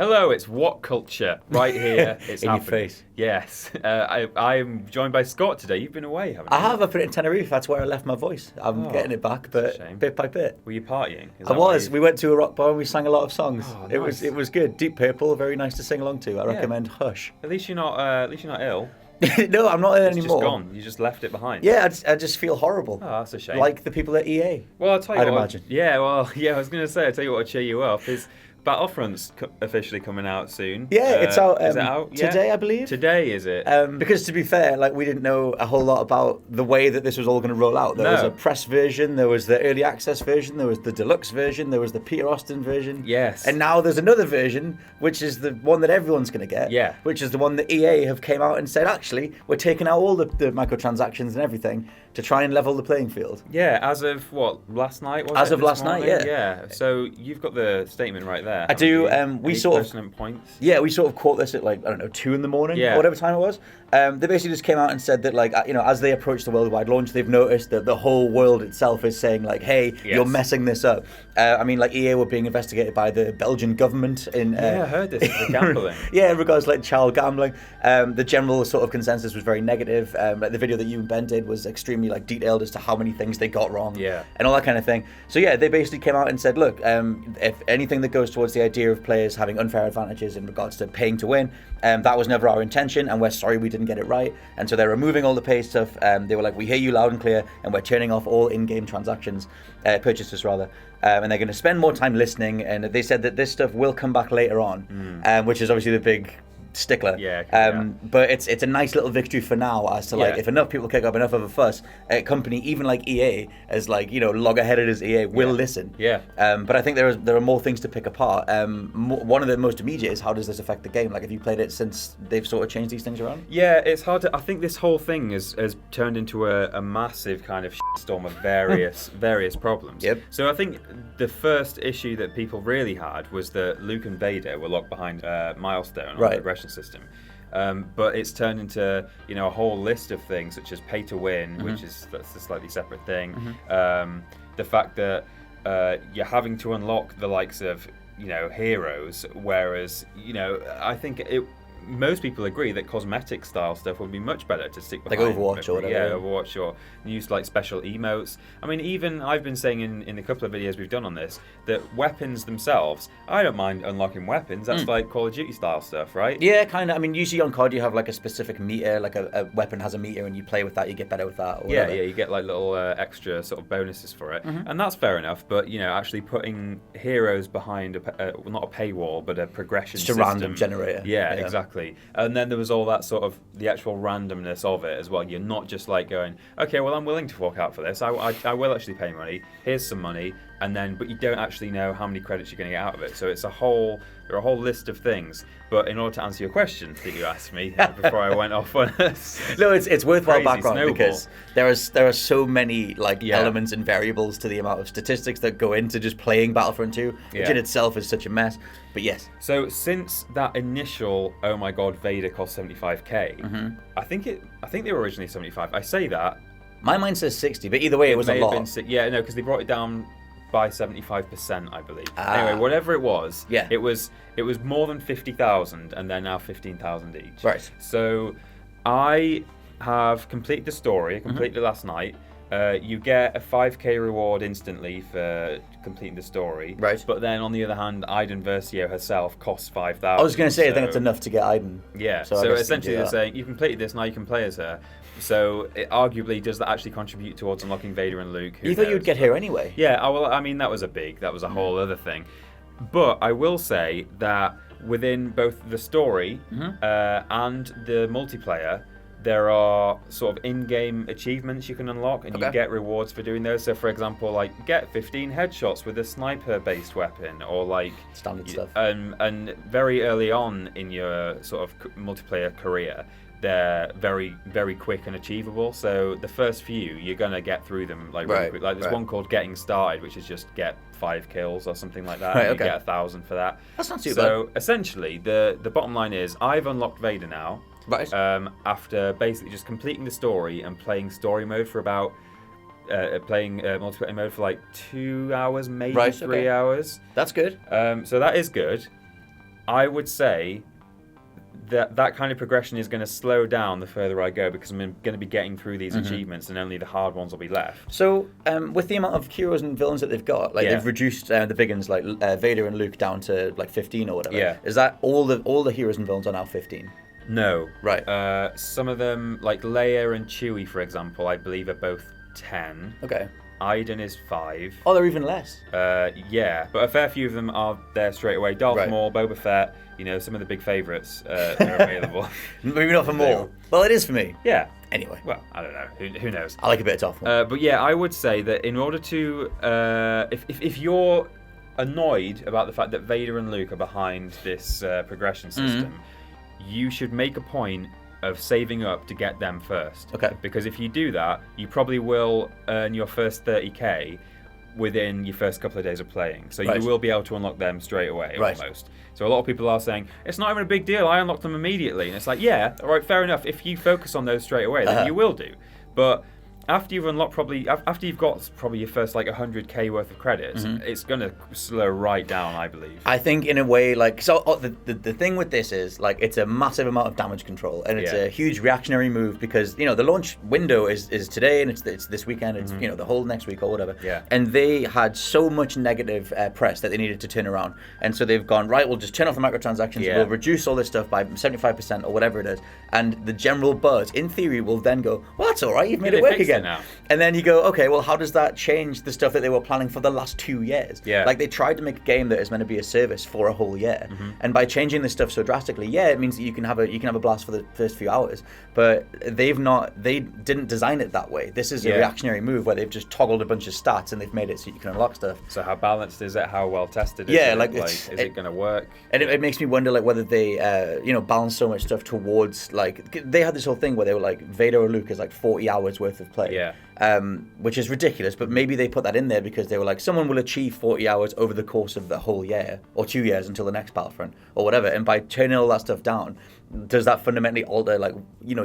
Hello, it's What Culture right here. It's in happening. your face. Yes, I'm joined by Scott today. You've been away, haven't you? I have. I put it in Tenerife. That's where I left my voice. I'm getting it back, but shame. bit by bit. Were you partying? I was. We went to a rock bar and we sang a lot of songs. Oh, It nice. was good. Deep Purple, very nice to sing along to. I recommend Hush. At least you're not ill. No, I'm not there It's anymore. just gone. You just left it behind. Yeah, I just feel horrible. Oh, that's a shame. Like the people at EA. Well, I'll tell you I'd what. imagine. Yeah, well, yeah. I was going to say. I'll tell you what will cheer you up is Battlefront's officially coming out soon. Yeah, it's out, is it out today, I believe. Today, is it? Because to be fair, like we didn't know a whole lot about the way that this was all going to roll out. There was a press version, there was the early access version, there was the deluxe version, there was the Peter Austin version. Yes. And now there's another version, which is the one that everyone's going to get. Yeah. Which is the one that EA have came out and said, actually, we're taking out all the microtransactions and everything to try and level the playing field. Yeah, as of what, last night? As of last night, yeah. Yeah. So you've got the statement right there. I do. We pertinent points. Yeah, we sort of caught this at 2 in the morning, Yeah. or whatever time it was. They basically just came out and said that as they approach the worldwide launch, they've noticed that the whole world itself is saying hey, you're messing this up. EA were being investigated by the Belgian government in. I heard this for gambling. Yeah, in regards to child gambling. The general sort of consensus was very negative. The video that you and Ben did was extremely detailed as to how many things they got wrong. Yeah. And all that kind of thing. So yeah, they basically came out and said, look, if anything that goes towards the idea of players having unfair advantages in regards to paying to win, that was never our intention, and we're sorry we didn't get it right. And so they're removing all the pay stuff. They were like, we hear you loud and clear, and we're turning off all in-game transactions, purchases rather. And they're going to spend more time listening. And they said that this stuff will come back later on, which is obviously the big stickler. But it's a nice little victory for now as to if enough people kick up enough of a fuss, a company even like EA, as logger-headed as EA, will listen. But I think there are more things to pick apart. One of the most immediate is, how does this affect the game? Have you played it since they've sort of changed these things around? Yeah, it's hard to. I think this whole thing has turned into a massive kind of storm of various problems. Yep. So I think the first issue that people really had was that Luke and Vader were locked behind Milestone on the progression system. But it's turned into a whole list of things such as pay to win, which that's a slightly separate thing. The fact that you're having to unlock the likes of heroes, whereas I think most people agree that cosmetic style stuff would be much better to stick behind. Like Overwatch or whatever. Yeah, Overwatch, or use special emotes. I mean, even I've been saying in a couple of videos we've done on this that weapons themselves, I don't mind unlocking weapons. That's like Call of Duty style stuff, right? Yeah, kind of. I mean, usually on COD you have a specific meter, a weapon has a meter, and you play with that, you get better with that. Or whatever. Yeah, you get little extra sort of bonuses for it, and that's fair enough. But actually putting heroes behind not a paywall, but a progression just system. a random generator. Yeah, exactly. And then there was all that sort of the actual randomness of it as well. You're not just going, okay, well, I'm willing to fork out for this. I will actually pay money. Here's some money, but you don't actually know how many credits you're going to get out of it. So there are a whole list of things. But in order to answer your question that you asked me before I went off on this, no, it's worthwhile background snowball. Because there are so many elements and variables to the amount of statistics that go into just playing Battlefront 2, which in itself is such a mess. But yes. So since that initial, oh my God, Vader cost 75k, I think they were originally 75. I say that. My mind says 60, but either way, it was a lot. Because they brought it down by 75%, I believe. Anyway, whatever it was, it was more than 50,000, and they're now 15,000 each. Right. So I have completed the story. I completed it last night. You get a 5k reward instantly for completing the story. Right. But then on the other hand, Aiden Versio herself costs 5,000. I was going to say, I think it's enough to get Aiden. Yeah. So essentially they're saying, you completed this, now you can play as her. So arguably, does that actually contribute towards unlocking Vader and Luke? You thought you'd get here anyway. Yeah, well, I mean, that was a whole other thing. But I will say that within both the story and the multiplayer, there are sort of in-game achievements you can unlock, and you get rewards for doing those. So, for example, get 15 headshots with a sniper-based weapon, or standard stuff. And very early on in your sort of multiplayer career, they're very, very quick and achievable. So the first few, you're gonna get through them really quick. There's one called Getting Started, which is just get 5 kills or something like that. And you get 1,000 for that. That's not too bad. So essentially, the bottom line is, I've unlocked Vader now. Right. After basically just completing the story and playing story mode for about playing multiplayer mode for 2 hours, maybe 3 hours. That's good. So that is good. I would say that kind of progression is going to slow down the further I go, because I'm going to be getting through these achievements, and only the hard ones will be left. So, with the amount of heroes and villains that they've got, like they've reduced the big ones like Vader and Luke down to like 15 or whatever. Yeah. Is that all the heroes and villains are now 15? No. Right. Some of them, like Leia and Chewie, for example, I believe are both 10. Okay. Iden is 5. Oh, they're even less. Yeah, but a fair few of them are there straight away. Darth Maul, Boba Fett, some of the big favourites are available. Maybe not for Maul. Well, it is for me. Yeah. Anyway. Well, I don't know. Who knows? I like a bit of Darth Maul. But yeah, I would say that in order to... if you're annoyed about the fact that Vader and Luke are behind this progression system, you should make a point of saving up to get them first. Okay. Because if you do that, you probably will earn your first 30k within your first couple of days of playing. So you will be able to unlock them straight away, almost. So a lot of people are saying, it's not even a big deal, I unlocked them immediately. And it's like, yeah, all right, fair enough. If you focus on those straight away, then you will do. But after you've unlocked after you've got probably your first like 100k worth of credits, it's going to slow right down, I believe. I think in a way, like, so the thing with this is, like, it's a massive amount of damage control, and it's a huge reactionary move, because the launch window is today, and it's this weekend, it's the whole next week or whatever. Yeah. And they had so much negative press that they needed to turn around, and so they've gone, right, we'll just turn off the microtransactions, we'll reduce all this stuff by 75% or whatever it is, and the general buzz, in theory, will then go, well, that's all right, you've made it work again. Now. And then you go, okay, well, how does that change the stuff that they were planning for the last 2 years? Yeah. Like, they tried to make a game that is meant to be a service for a whole year, and by changing this stuff so drastically, it means that you can have a blast for the first few hours. But they didn't design it that way. This is a reactionary move where they've just toggled a bunch of stats and they've made it so you can unlock stuff. So how balanced is it? How well tested is it? Is it going to work? And it makes me wonder, like, whether they balance so much stuff towards, like, they had this whole thing where they were like, Vader or Luke is like 40 hours worth of play. Yeah. Which is ridiculous, but maybe they put that in there because they were like, someone will achieve 40 hours over the course of the whole year, or 2 years until the next Battlefront, or whatever, and by turning all that stuff down, does that fundamentally alter, like,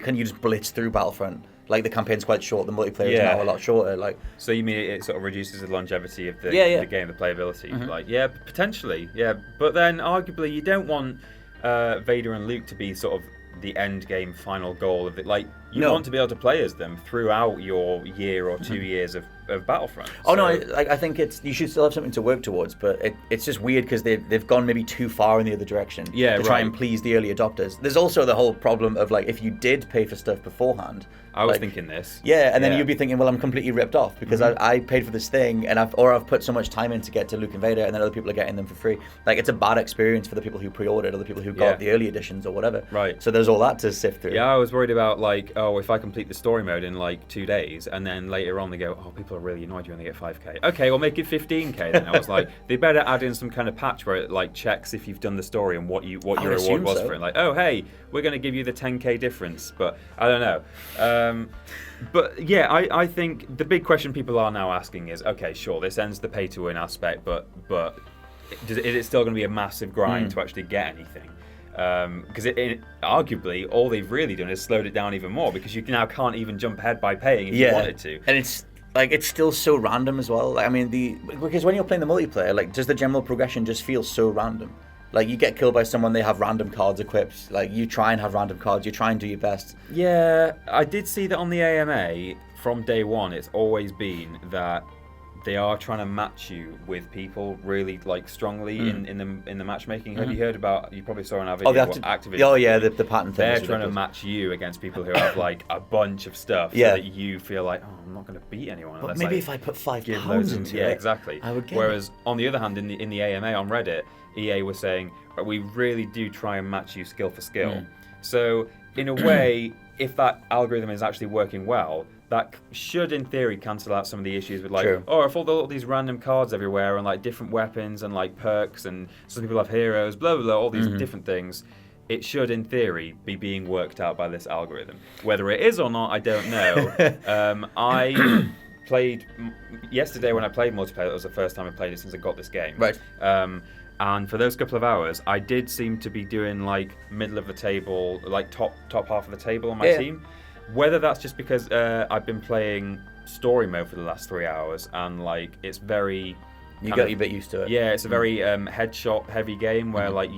can you just blitz through Battlefront? Like, the campaign's quite short, the multiplayer is now a lot shorter. Like, so you mean it sort of reduces the longevity of the game, the playability? Like, yeah, potentially, yeah. But then, arguably, you don't want Vader and Luke to be sort of the end game final goal of it. Like, you want to be able to play as them throughout your year or 2 years of Battlefront. Oh, no, I think you should still have something to work towards, but it's just weird because they've gone maybe too far in the other direction to try and please the early adopters. There's also the whole problem of, like, if you did pay for stuff beforehand. I was thinking this. Yeah, and then you'd be thinking, well, I'm completely ripped off because I paid for this thing, and I've put so much time in to get to Luke and Vader, and then other people are getting them for free. Like, it's a bad experience for the people who pre-ordered or the people who got the early editions or whatever. Right. So there's all that to sift through. Yeah, I was worried about, like, if I complete the story mode in like 2 days, and then later on they go, people are really annoyed you only get 5k. Okay, we'll make it 15k then. I was like, they better add in some kind of patch where it, like, checks if you've done the story and what your reward was for it. Like, oh, hey, we're going to give you the 10k difference. But I don't know. But yeah, I think the big question people are now asking is, okay, sure, this ends the pay-to-win aspect, but is it still going to be a massive grind to actually get anything? Because arguably all they've really done is slowed it down even more, because you now can't even jump ahead by paying if you wanted to. And it's still so random as well. Like, I mean, because when you're playing the multiplayer, like, does the general progression just feel so random? Like, you get killed by someone, they have random cards equipped. Like, you try and have random cards, you try and do your best. Yeah, I did see that on the AMA from day one. It's always been that they are trying to match you with people really, like, strongly in the matchmaking. Have you heard about? You probably saw on our video. Activision. Oh yeah, the pattern thing. They're trying to match you against people who have, like, a bunch of stuff, so that you feel like, I'm not going to beat anyone. But maybe if I put £5 into it, exactly. I would get Whereas on the other hand, in the AMA on Reddit, EA was saying, we really do try and match you skill for skill. So in a way, if that algorithm is actually working well, that should, in theory, cancel out some of the issues with, like, if all these random cards everywhere and, like, different weapons and, like, perks, and some people have heroes, blah, blah, blah, all these different things, it should, in theory, be being worked out by this algorithm. Whether it is or not, I don't know. I played yesterday when I played multiplayer. It was the first time I played it since I got this game. Right. And for those couple of hours, I did seem to be doing, like, middle of the table, like top half of the table on my team. Whether that's just because I've been playing story mode for the last 3 hours and, like, it's very You got a bit used to it. Yeah, it's a very headshot heavy game where like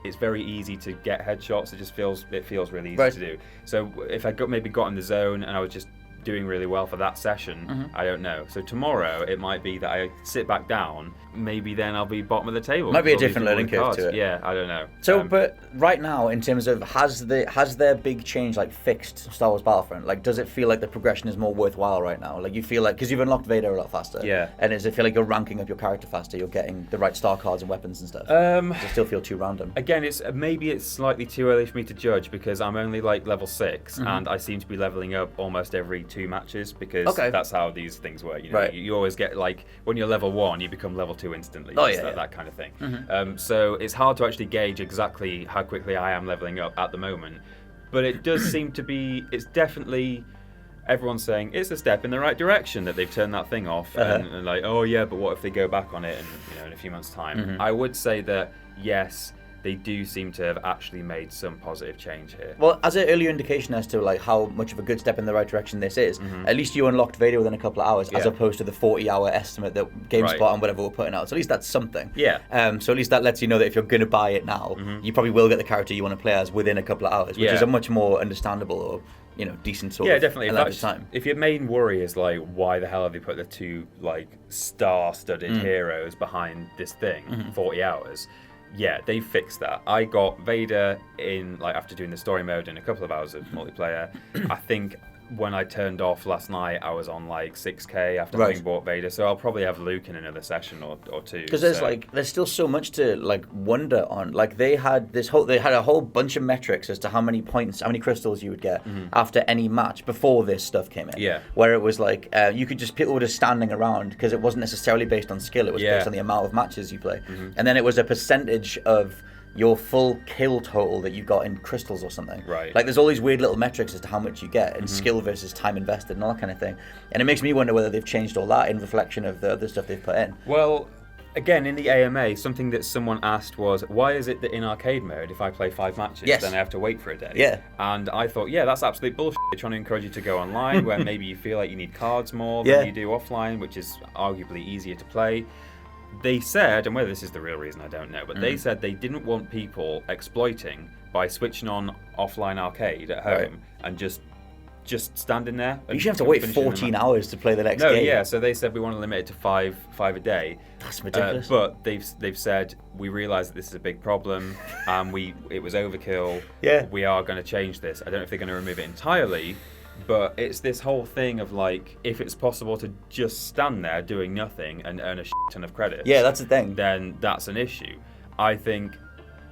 it's very easy to get headshots. It feels really easy to do. So if I maybe got in the zone and I was just doing really well for that session, I don't know. So tomorrow it might be that I sit back down, maybe then I'll be bottom of the table. Might be a different learning curve to it. Yeah, I don't know. So, but right now, in terms of has their big change like fixed Star Wars Battlefront? Like, does it feel like the progression is more worthwhile right now? Like, you feel like, because you've unlocked Vader a lot faster. Yeah. And does it feel like you're ranking up your character faster? You're getting the right star cards and weapons and stuff. Does it still feel too random? Again, maybe it's slightly too early for me to judge because I'm only like level 6 and I seem to be leveling up almost every 2 matches because that's how these things work. You know, you always get like when you're level 1, you become level 2 instantly. That kind of thing. So it's hard to actually gauge exactly how quickly I am leveling up at the moment, but it does seem to be. It's definitely. Everyone's saying it's a step in the right direction that they've turned that thing off, and like, oh yeah, but what if they go back on it in a few months' time? I would say that yes, they do seem to have actually made some positive change here. Well, as an earlier indication as to like how much of a good step in the right direction this is, at least you unlocked Vader within a couple of hours, as opposed to the 40-hour estimate that GameSpot and whatever were putting out. So at least that's something. Yeah. So at least that lets you know that if you're going to buy it now, you probably will get the character you want to play as within a couple of hours, which is a much more understandable or decent sort of definitely. amount of time. If your main worry is like, why the hell have they put the 2 like star-studded heroes behind this thing 40 hours? Yeah, they fixed that. I got Vader in like after doing the story mode in a couple of hours of multiplayer. I think when I turned off last night, I was on like 6k after having bought Vader. So I'll probably have Luke in another session or 2. Because there's still so much to like wonder on. Like they had a whole bunch of metrics as to how many points, how many crystals you would get after any match before this stuff came in. Yeah. Where it was like people were just standing around because it wasn't necessarily based on skill. It was based on the amount of matches you play, and then it was a percentage of your full kill total that you got in crystals or something. Right. Like there's all these weird little metrics as to how much you get in skill versus time invested and all that kind of thing. And it makes me wonder whether they've changed all that in reflection of the other stuff they've put in. Well, again, in the AMA, something that someone asked was, why is it that in arcade mode, if I play 5 matches, then I have to wait for a day? Yeah. And I thought, that's absolute bullshit. They're trying to encourage you to go online where maybe you feel like you need cards more than you do offline, which is arguably easier to play. They said, and whether this is the real reason, I don't know, but they said they didn't want people exploiting by switching on offline arcade at home and just standing there. You should have to wait 14 hours to play the next game. Yeah, so they said we want to limit it to five a day. That's ridiculous. But they've said, we realise that this is a big problem, and it was overkill. Yeah. We are going to change this. I don't know if they're going to remove it entirely, but it's this whole thing of like, if it's possible to just stand there doing nothing and earn a shit ton of credits, that's the thing. Then that's an issue. I think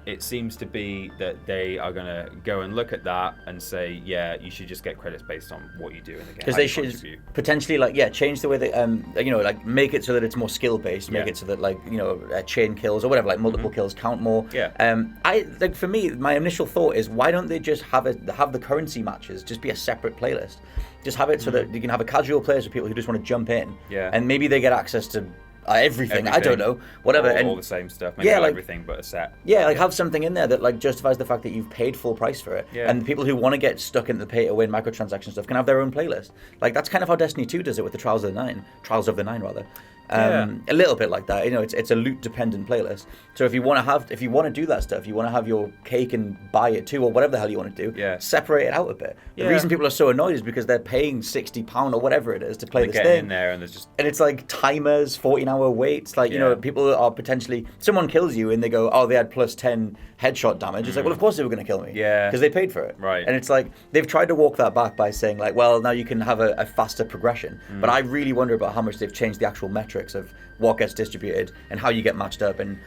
it seems to be that they are going to go and look at that and say, you should just get credits based on what you do in the game. Because they should potentially change the way that make it so that it's more skill based, make it so that chain kills or whatever, like multiple kills count more. For me, my initial thought is, why don't they just have the currency matches just be a separate playlist? Just have it so that you can have a casual players for people who just want to jump in, and maybe they get access to everything. I don't know, whatever, all the same stuff. Maybe not everything, but a set. Have something in there that justifies the fact that you've paid full price for it, and people who want to get stuck into the pay to win microtransaction stuff can have their own playlist. That's kind of how Destiny 2 does it with the Trials of the Nine rather. A little bit like that. It's a loot dependent playlist. So if you want to do that stuff, you want to have your cake and buy it too, or whatever the hell you want to do, separate it out a bit. The reason people are so annoyed is because they're paying £60 or whatever it is to play this thing. In there and it's like timers, 14-hour waits. People are potentially, someone kills you and they go, oh, they had plus 10 headshot damage. It's like, well, of course they were going to kill me. Because they paid for it. Right. And it's like, they've tried to walk that back by saying well, now you can have a faster progression. But I really wonder about how much they've changed the actual metrics of what gets distributed and how you get matched up and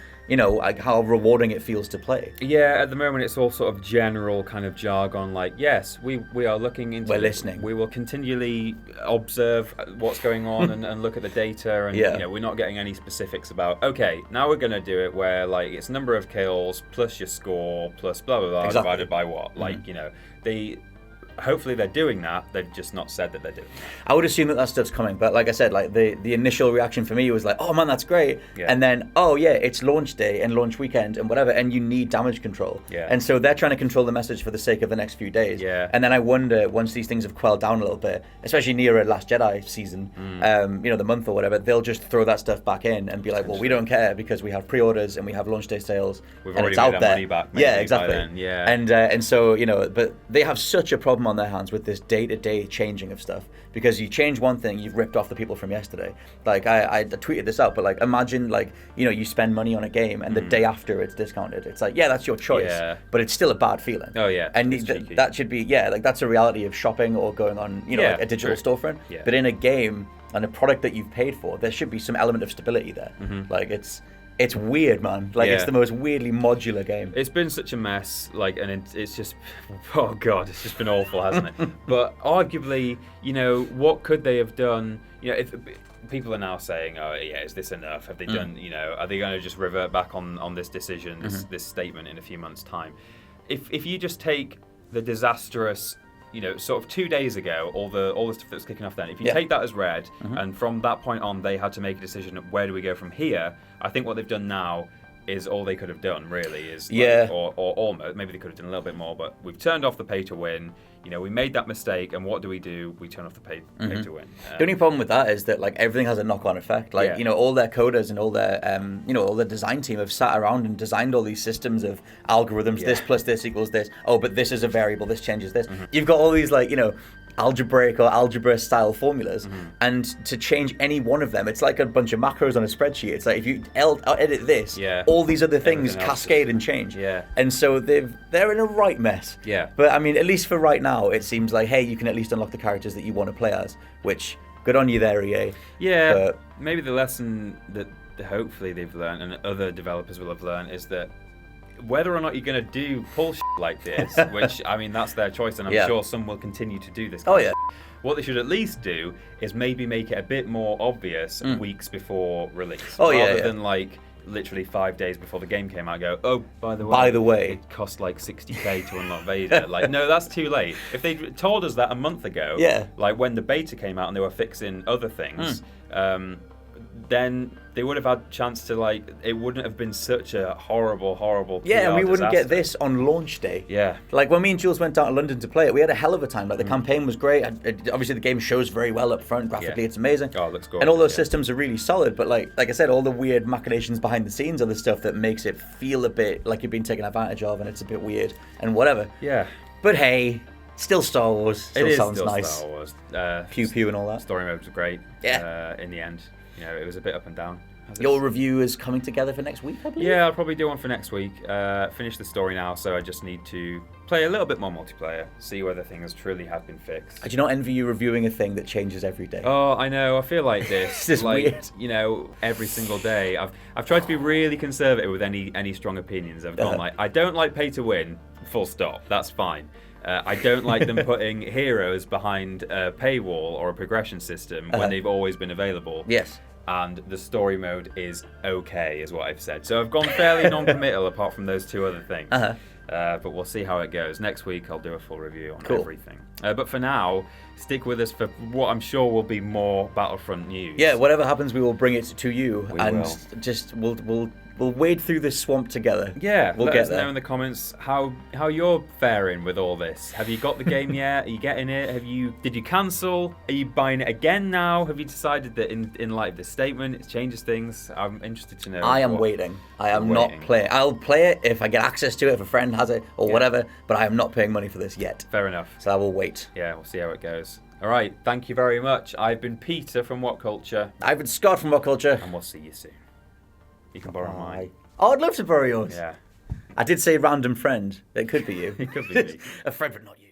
how rewarding it feels to play. At the moment it's all sort of general kind of jargon, yes, we are looking into, we're listening, we will continually observe what's going on and look at the data, and we're not getting any specifics about, okay, now we're going to do it where it's number of kills plus your score plus blah blah blah divided by what, hopefully they're doing that. They've just not said that they're doing that. I would assume that stuff's coming, but like I said, like the initial reaction for me was like, oh man, that's great. Yeah. And then, oh yeah, it's launch day and launch weekend and whatever, and you need damage control. Yeah. And so they're trying to control the message for the sake of the next few days. Yeah. And then I wonder, once these things have quelled down a little bit, especially near a Last Jedi season, the month or whatever, they'll just throw that stuff back in and be like, well, we don't care because we have pre-orders and we have launch day sales. We've and already it's out made our there. money back. Yeah, exactly. By then. Yeah. And so, but they have such a problem on their hands with this day-to-day changing of stuff, because you change one thing, you've ripped off the people from yesterday. Like I tweeted this out, but like imagine like you spend money on a game and the day after it's discounted. It's like, yeah, that's your choice, but it's still a bad feeling. Oh yeah, and that should be like that's a reality of shopping or going on like a digital storefront. Yeah. But in a game and a product that you've paid for, there should be some element of stability there. Like it's weird, man. Like it's the most weirdly modular game. It's been such a mess, like, and it's just, oh god, it's just been awful, hasn't it? But arguably, what could they have done? If people are now saying, oh yeah, is this enough? Have they done? Are they going to just revert back on this decision, this statement in a few months' time? If you just take the disastrous, sort of 2 days ago, all the stuff that was kicking off then, if you take that as read, and from that point on they had to make a decision of where do we go from here, I think what they've done now is all they could have done, really, is or almost, maybe they could have done a little bit more, but we've turned off the pay to win. We made that mistake, and what do? We turn off the pay to win. The only problem with that is that like everything has a knock-on effect. Like all their coders and all their all the design team have sat around and designed all these systems of algorithms. This plus this equals this. Oh, but this is a variable. This changes this. You've got all these algebraic or algebra style formulas, and to change any one of them, it's like a bunch of macros on a spreadsheet. It's like if you edit this, all these other things cascade and change. And so they're in a right mess. But I mean, at least for right now, it seems like, hey, you can at least unlock the characters that you want to play as, which good on you there, EA. But maybe the lesson that hopefully they've learned and other developers will have learned is that whether or not you're going to pull like this, which, I mean, that's their choice, and I'm sure some will continue to do this. What they should at least do is maybe make it a bit more obvious weeks before release. Rather than, like, literally 5 days before the game came out, go, oh, by the way, it cost like 60k to unlock Vader. Like, no, that's too late. If they told us that a month ago, like when the beta came out and they were fixing other things, then they would have had a chance to, like, it wouldn't have been such a horrible PR and we wouldn't disaster. get this on launch day. Like when me and Jules went down to London to play it, we had a hell of a time. Like the campaign was great. Obviously the game shows very well up front. Graphically it's amazing. Oh, it looks gorgeous. And all those systems are really solid, but like I said, all the weird machinations behind the scenes are the stuff that makes it feel a bit like you've been taken advantage of, and it's a bit weird and whatever. But hey, still Star Wars. Still sounds still nice. Star Wars. Pew pew and all that. Story mode was great. In the end, it was a bit up and down. Your review is coming together for next week, I believe? Yeah, I'll probably do one for next week. Finish the story now, so I just need to play a little bit more multiplayer, see whether things truly have been fixed. I do not envy you reviewing a thing that changes every day. Oh, I know. I feel like this. This is like, weird. Every single day. I've tried to be really conservative with any strong opinions. I've gone like, I don't like pay to win, full stop. That's fine. I don't like them putting heroes behind a paywall or a progression system when they've always been available. And the story mode is okay, is what I've said. So I've gone fairly non-committal apart from those two other things. But we'll see how it goes. Next week I'll do a full review on everything. But for now, stick with us for what I'm sure will be more Battlefront news. Yeah, whatever happens, we will bring it to you, we'll wade through this swamp together. Yeah, we'll let get us there. know in the comments how you're faring with all this. Have you got the game yet? Are you getting it? Did you cancel? Are you buying it again now? Have you decided that in light of this statement it changes things? I'm interested to know. I am waiting. I am not playing. I'll play it if I get access to it, if a friend has it or whatever, but I am not paying money for this yet. Fair enough. So I will wait. Yeah, we'll see how it goes. All right, thank you very much. I've been Peter from What Culture. I've been Scott from What Culture. And we'll see you soon. You can borrow mine. Oh, I'd love to borrow yours. Yeah. I did say random friend. It could be you. It could be me. A friend, but not you.